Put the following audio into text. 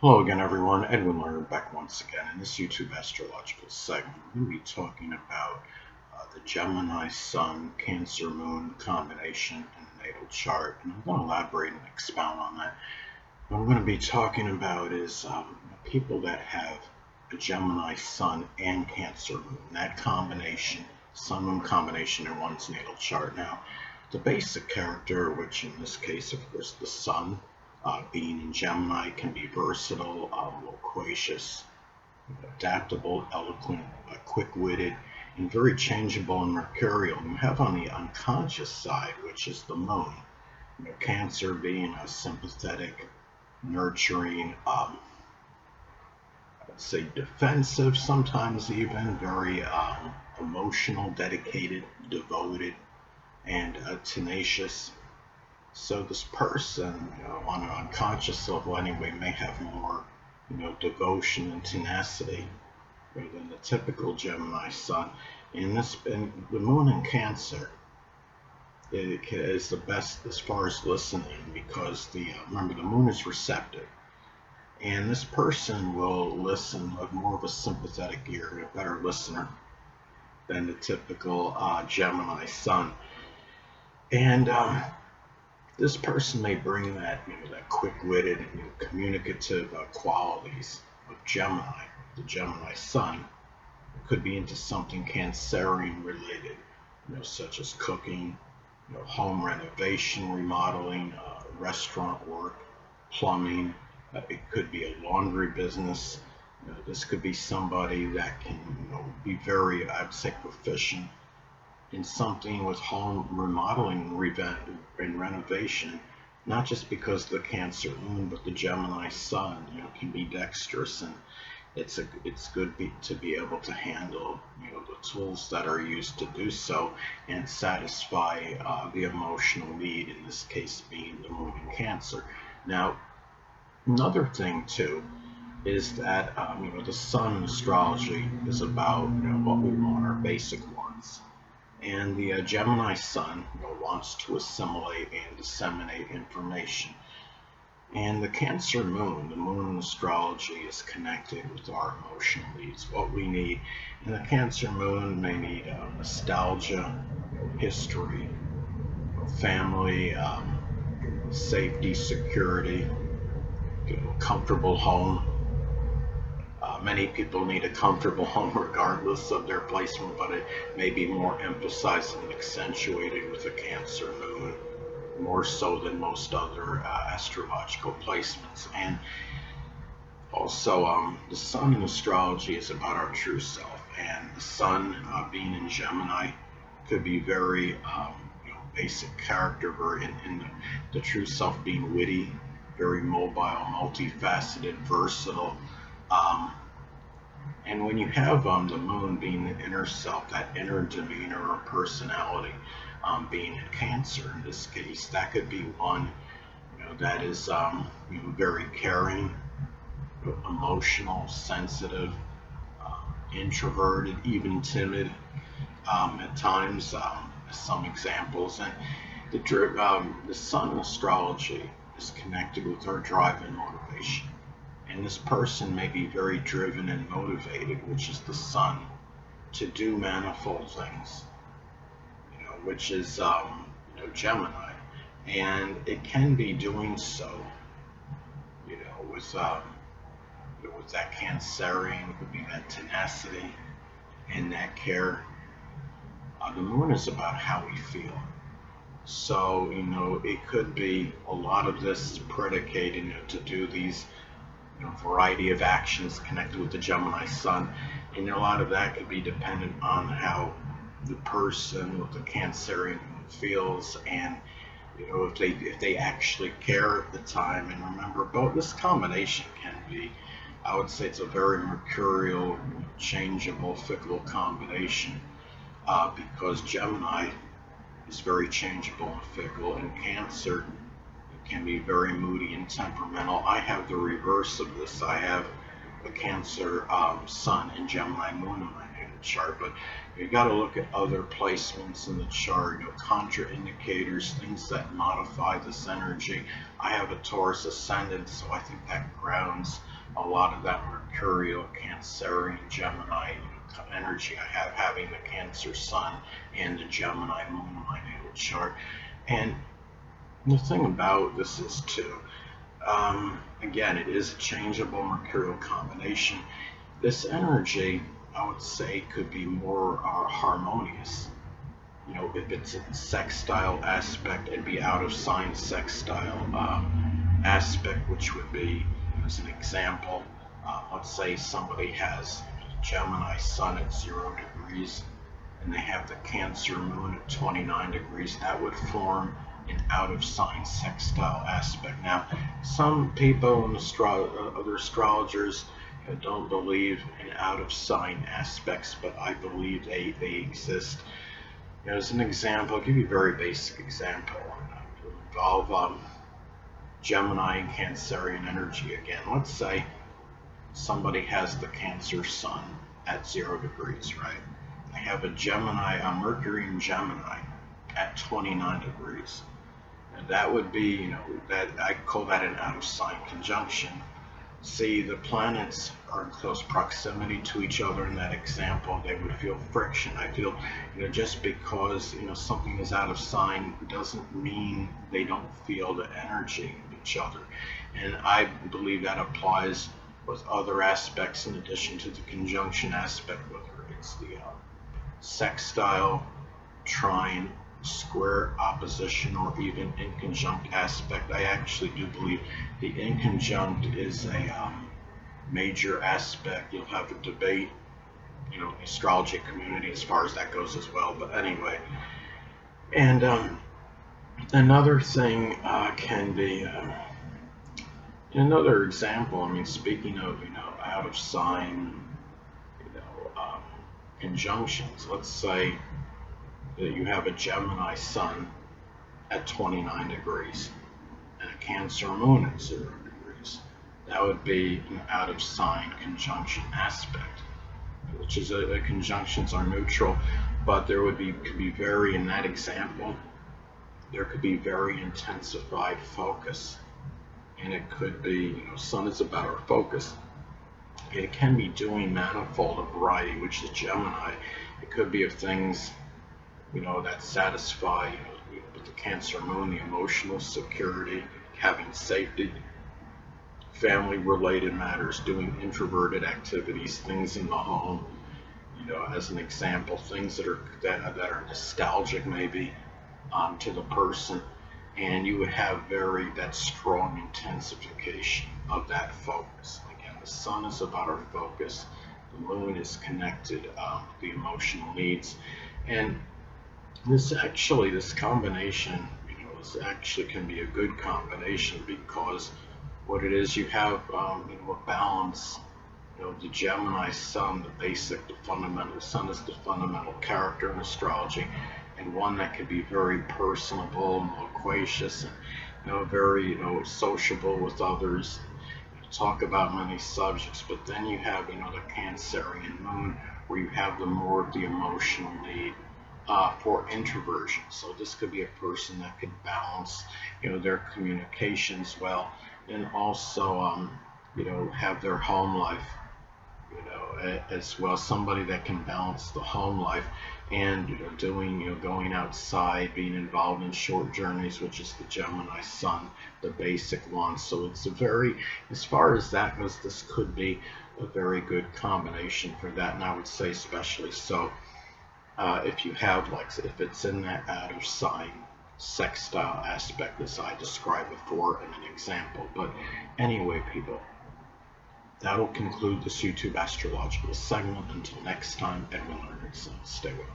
Hello again, everyone. Edwin Learnard back once again in this YouTube astrological segment. We're going to be talking about the Gemini Sun Cancer Moon combination in the natal chart, and I'm going to elaborate and expound on that. What I'm going to be talking about is people that have a Gemini Sun and Cancer Moon. That combination, Sun Moon combination in one's natal chart. Now, the basic character, which in this case, of course, the Sun, being in Gemini, can be versatile, loquacious, adaptable, eloquent, quick-witted, and very changeable and mercurial. You have on the unconscious side, which is the Moon. Cancer being a sympathetic, nurturing, I'd say defensive, sometimes even very emotional, dedicated, devoted, and tenacious. So this person, on an unconscious level anyway, may have more, devotion and tenacity than the typical Gemini Sun. And the Moon in Cancer is the best as far as listening because remember the Moon is receptive, and this person will listen with more of a sympathetic ear, a better listener than the typical Gemini Sun. And this person may bring that, that quick-witted, communicative qualities of Gemini, the Gemini Sun. It could be into something Cancerian related, such as cooking, home renovation, remodeling, restaurant work, plumbing. It could be a laundry business. This could be somebody that can, be very, I'd say, proficient in something with home remodeling and renovation, not just because of the Cancer Moon, but the Gemini Sun, can be dexterous, and it's good to be able to handle, the tools that are used to do so and satisfy the emotional need. In this case, being the Moon in Cancer. Now, another thing too is that the Sun astrology is about what we want, our basic wants. And the Gemini Sun wants to assimilate and disseminate information. And the Cancer Moon, the Moon in astrology, is connected with our emotional needs, what we need. And the Cancer Moon may need nostalgia, history, family, safety, security, comfortable home. Many people need a comfortable home regardless of their placement, but it may be more emphasized and accentuated with the Cancer Moon, more so than most other astrological placements. And also, the Sun in astrology is about our true self, and the Sun being in Gemini could be very basic character, very in the true self being witty, very mobile, multifaceted, versatile. Um, and when you have the Moon being the inner self, that inner demeanor or personality, being in Cancer in this case, that could be one that is very caring, emotional, sensitive, introverted, even timid at times. Some examples, and the Sun in astrology is connected with our drive and motivation. And this person may be very driven and motivated, which is the Sun, to do manifold things, which is Gemini, and it can be doing so, with that Cancerian, it could be that tenacity and that care. The Moon is about how we feel. So, it could be a lot of this is predicated, to do these variety of actions connected with the Gemini Sun, and a lot of that could be dependent on how the person with the Cancerian feels, and if they actually care at the time. And remember, both this combination can be, I would say, it's a very mercurial, changeable, fickle combination, because Gemini is very changeable and fickle, and Cancer can be very moody and temperamental. I have the reverse of this. I have a Cancer Sun and Gemini Moon in my natal the chart, but you got to look at other placements in the chart, contraindicators, things that modify this energy. I have a Taurus ascendant, so I think that grounds a lot of that Mercurial, Cancerian, Gemini energy I have, having the Cancer Sun and the Gemini Moon in my natal chart. And the thing about this is too, again, it is a changeable Mercurial combination. This energy, I would say, could be more harmonious. If it's a sextile aspect, it'd be out of sign sextile aspect, which would be, as an example, let's say somebody has Gemini Sun at 0 degrees, and they have the Cancer Moon at 29 degrees. That would form an out of sign sextile aspect. Now, some people and other astrologers don't believe in out of sign aspects, but I believe they exist. As an example, I'll give you a very basic example. It will involve Gemini and Cancerian energy again. Let's say somebody has the Cancer Sun at 0 degrees, right? They have a Gemini, a Mercury in Gemini at 29 degrees. And that would be, that I call that an out of sign conjunction. See, the planets are in close proximity to each other in that example. They would feel friction. I feel, just because, something is out of sign doesn't mean they don't feel the energy of each other. And I believe that applies with other aspects in addition to the conjunction aspect, whether it's the sextile, trine, square, opposition, or even inconjunct aspect. I actually do believe the inconjunct is a major aspect. You'll have a debate, in the astrology community as far as that goes as well. But anyway, and another thing can be another example. I mean, speaking of out of sign, conjunctions. Let's say that you have a Gemini Sun at 29 degrees and a Cancer Moon at 0 degrees. That would be an out of sign conjunction aspect, which is conjunctions are neutral, but there could be very, in that example, there could be very intensified focus. And it could be, Sun is about our focus. It can be doing manifold, a variety, which is Gemini. It could be of things, that satisfy, with the Cancer Moon, the emotional security, having safety, family-related matters, doing introverted activities, things in the home. As an example, things that are nostalgic maybe to the person, and you would have that strong intensification of that focus. Again, the Sun is about our focus. The Moon is connected with the emotional needs, and this combination, can be a good combination, because what it is, you have a balance. The Gemini Sun, the fundamental Sun is the fundamental character in astrology, and one that can be very personable and loquacious, and very sociable with others, talk about many subjects. But then you have the Cancerian Moon, where you have more of the emotional need for introversion. So this could be a person that could balance their communications well, and also have their home life as well. Somebody that can balance the home life and going outside, being involved in short journeys, which is the Gemini Sun, the basic one. So it's as far as that goes, this could be a very good combination for that. And I would say especially so if you have, if it's in that out of sign sextile aspect as I described before in an example. But anyway, people, that'll conclude this YouTube astrological segment. Until next time, Edwin Learnard, stay well.